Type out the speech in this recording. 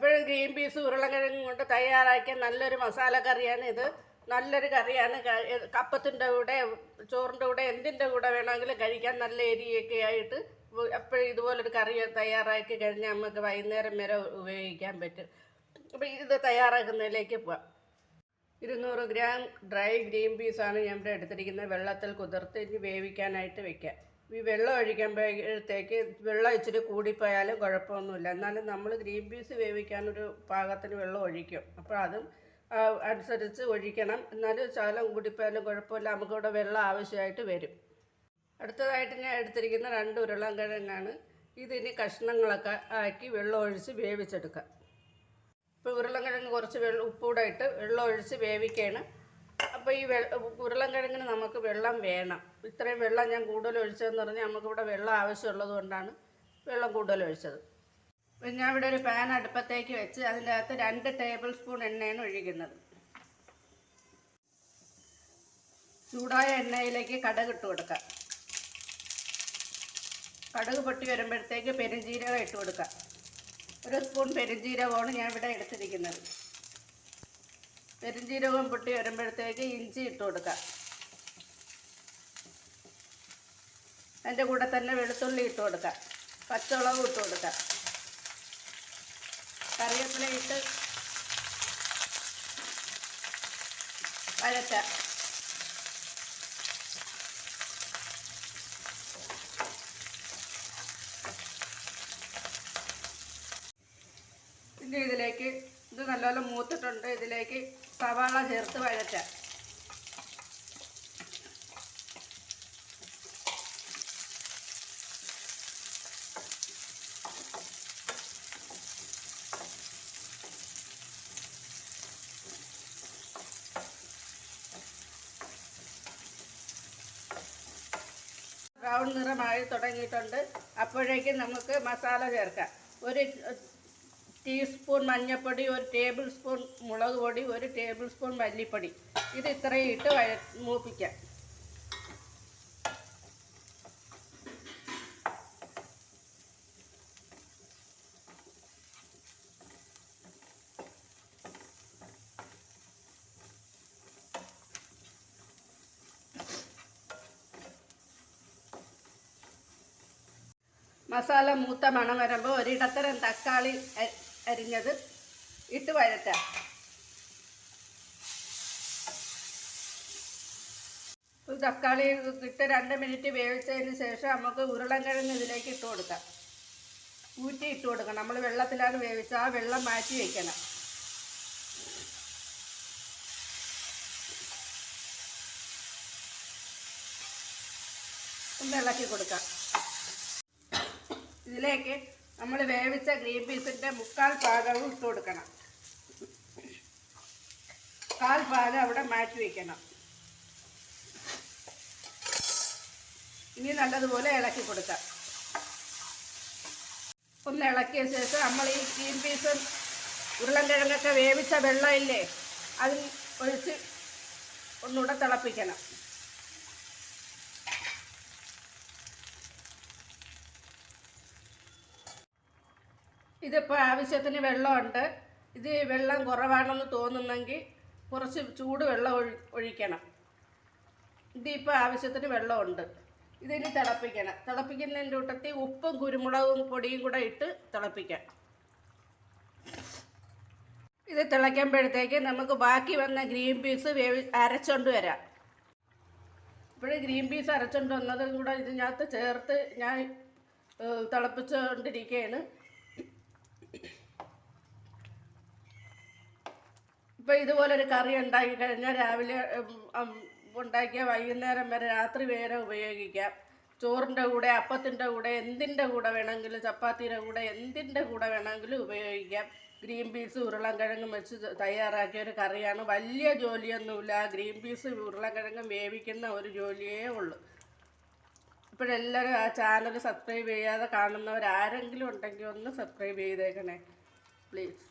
അപ്പോൾ green peas ഉരുളക്കിഴങ്ങും കൊണ്ട് തയ്യാറാക്കിയ നല്ലൊരു മസാല കറിയാണ് ഇത്. നല്ലൊരു കറിയാണ്. കപ്പത്തിൻ്റെ കൂടെ, ചോറിൻ്റെ കൂടെ, എന്തിൻ്റെ കൂടെ വേണമെങ്കിലും കഴിക്കാൻ നല്ല എരിയൊക്കെ ആയിട്ട് എപ്പോഴും ഇതുപോലൊരു കറി തയ്യാറാക്കി കഴിഞ്ഞാൽ നമുക്ക് വൈകുന്നേരം വരെ ഉപയോഗിക്കാൻ പറ്റും. അപ്പോൾ ഇത് തയ്യാറാക്കുന്നതിലേക്ക് പോവാം. 200 ഗ്രാം ഡ്രൈ ഗ്രീൻ പീസാണ് ഞാൻ ഇവിടെ എടുത്തിരിക്കുന്നത്. വെള്ളത്തിൽ കുതിർത്ത് ഇനി വേവിക്കാനായിട്ട് വെക്കാം. ഈ വെള്ളം ഒഴിക്കുമ്പോഴത്തേക്ക് വെള്ളം ഇച്ചിരി കൂടിപ്പോയാലും കുഴപ്പമൊന്നുമില്ല. എന്നാലും നമ്മൾ ഗ്രീൻ പീസ് വേവിക്കാനൊരു പാകത്തിന് വെള്ളം ഒഴിക്കും. അപ്പോൾ അതും അനുസരിച്ച് ഒഴിക്കണം. എന്നാലും ശകലം കൂടിപ്പോയാലും കുഴപ്പമില്ല, നമുക്കിവിടെ വെള്ളം ആവശ്യമായിട്ട് വരും. അടുത്തതായിട്ട് ഞാൻ എടുത്തിരിക്കുന്ന 2 ഉരുളക്കിഴങ്ങാണ്. ഇതിന് കഷ്ണങ്ങളൊക്കെ ആക്കി വെള്ളം ഒഴിച്ച് വേവിച്ചെടുക്കാം. ഇപ്പോൾ ഉരുളക്കിഴങ്ങ് കുറച്ച് ഉപ്പൂടെ ഇട്ട് വെള്ളം ഒഴിച്ച് വേവിക്കുകയാണ്. അപ്പോൾ ഈ ഉരുളക്കിഴങ്ങിന് നമുക്ക് വെള്ളം വേണം. ഇത്രയും വെള്ളം ഞാൻ കൂടുതൽ ഒഴിച്ചതെന്ന് പറഞ്ഞാൽ നമുക്കിവിടെ വെള്ളം ആവശ്യമുള്ളത് കൊണ്ടാണ് വെള്ളം കൂടുതൽ ഒഴിച്ചത്. അപ്പോൾ ഞാൻ ഇവിടെ ഒരു പാൻ അടുപ്പത്തേക്ക് വെച്ച് അതിൻ്റെ അകത്ത് 2 ടേബിൾ സ്പൂൺ എണ്ണയാണ് ഒഴിക്കുന്നത്. ചൂടായ എണ്ണയിലേക്ക് കടുക് ഇട്ട് കൊടുക്കാം. കടുക് പൊട്ടി വരുമ്പോഴത്തേക്ക് പെരുംജീരകം ഇട്ട് കൊടുക്കാം. 1 സ്പൂൺ പെരുംജീരകമാണ് ഞാൻ ഇവിടെ എടുത്തിരിക്കുന്നത്. പെരുംജീരകം പൊട്ടി വരുമ്പോഴത്തേക്ക് ഇഞ്ചി ഇട്ട് കൊടുക്കാം. അതിൻ്റെ കൂടെ തന്നെ വെളുത്തുള്ളി ഇട്ട് കൊടുക്കാം. പച്ചമുളകും ഇട്ട് കൊടുക്കാം. കറിവേപ്പില ഇട്ട് വഴറ്റാം. പിന്നെ ഇതിലേക്ക് ഇത് നല്ലപോലെ മൂത്തിട്ടുണ്ട്. ഇതിലേക്ക് സവാള ചേർത്ത് വഴറ്റാം. ബ്രൗൺ നിറമായി തുടങ്ങിയിട്ടുണ്ട്. അപ്പോഴേക്കും നമുക്ക് മസാല ചേർക്കാം. 1 ടീസ്പൂൺ മഞ്ഞൾപ്പൊടി, 1 ടേബിൾ സ്പൂൺ മുളക് പൊടി, 1 ടേബിൾ സ്പൂൺ മല്ലിപ്പൊടി. ഇത് ഇത്രയും ഇട്ട് മൂപ്പിക്കാം. മസാല മൂത്ത മണം വരുമ്പോൾ ഒരിടത്തരം തക്കാളി അരിഞ്ഞത് ഇട്ട് വഴറ്റാം. തക്കാളി ഇട്ട് 2 മിനിറ്റ് വേവിച്ചതിന് ശേഷം നമുക്ക് ഉരുളക്കിഴങ്ങ് ഇതിലേക്ക് ഇട്ട് കൊടുക്കാം. ഊറ്റി ഇട്ട് കൊടുക്കണം. നമ്മൾ വെള്ളത്തിലാണ് വേവിച്ചത്. ആ വെള്ളം മാറ്റി വയ്ക്കണം. ഒന്ന് ഇളക്കി കൊടുക്കാം. ഇതിലേക്ക് നമ്മൾ വേവിച്ച ഗ്രീൻ പീസിൻ്റെ 1/4 ഭാഗവും ഇട്ട് കൊടുക്കണം. 1/4 ഭാഗം അവിടെ മാറ്റി വയ്ക്കണം. ഇനി നല്ലതുപോലെ ഇളക്കി കൊടുക്കാം. ഒന്ന് ഇളക്കിയ ശേഷം നമ്മൾ ഈ ഗ്രീൻ പീസും ഉരുളക്കിഴങ്ങൊക്കെ വേവിച്ച വെള്ളമില്ലേ, അതിൽ ഒഴിച്ച് ഒന്നുകൂടെ തിളപ്പിക്കണം. ഇതിപ്പോൾ ആവശ്യത്തിന് വെള്ളമുണ്ട്. ഇത് വെള്ളം കുറവാണെന്ന് തോന്നുന്നെങ്കിൽ കുറച്ച് ചൂട് വെള്ളം ഒഴിക്കണം. ഇതിപ്പോൾ ആവശ്യത്തിന് വെള്ളമുണ്ട്. ഇതിന് തിളപ്പിക്കണം. തിളപ്പിക്കുന്നതിൻ്റെ കൂട്ടത്തിൽ ഉപ്പും കുരുമുളകും പൊടിയും കൂടെ ഇട്ട് തിളപ്പിക്കാം. ഇത് തിളയ്ക്കുമ്പോഴത്തേക്ക് നമുക്ക് ബാക്കി വന്ന ഗ്രീൻ പീസ് അരച്ചുകൊണ്ട് വരാം. ഇപ്പോൾ ഗ്രീൻ പീസ് അരച്ചുകൊണ്ട് വന്നതും കൂടെ ഇതിനകത്ത് ചേർത്ത് ഞാൻ തിളപ്പിച്ചുകൊണ്ടിരിക്കുകയാണ്. ഇപ്പോൾ ഇതുപോലൊരു കറി ഉണ്ടാക്കി കഴിഞ്ഞാൽ രാവിലെ ഉണ്ടാക്കിയ വൈകുന്നേരം വരെ, രാത്രി വരെ ഉപയോഗിക്കാം. ചോറിൻ്റെ കൂടെ, അപ്പത്തിൻ്റെ കൂടെ, എന്തിൻ്റെ കൂടെ വേണമെങ്കിലും, ചപ്പാത്തിയുടെ കൂടെ, എന്തിൻ്റെ കൂടെ വേണമെങ്കിലും ഉപയോഗിക്കാം. ഗ്രീൻ പീസ് ഉരുളക്കിഴങ്ങും വെച്ച് തയ്യാറാക്കിയ ഒരു കറിയാണ്. വലിയ ജോലിയൊന്നുമില്ല. ഗ്രീൻ പീസ് ഉരുളക്കിഴങ്ങും വേവിക്കുന്ന ഒരു ജോലിയേ ഉള്ളൂ. ഇപ്പോഴെല്ലാവരും ആ ചാനൽ സബ്സ്ക്രൈബ് ചെയ്യാതെ കാണുന്നവരാരെങ്കിലും ഉണ്ടെങ്കിൽ ഒന്ന് സബ്സ്ക്രൈബ് ചെയ്തേക്കണേ പ്ലീസ്.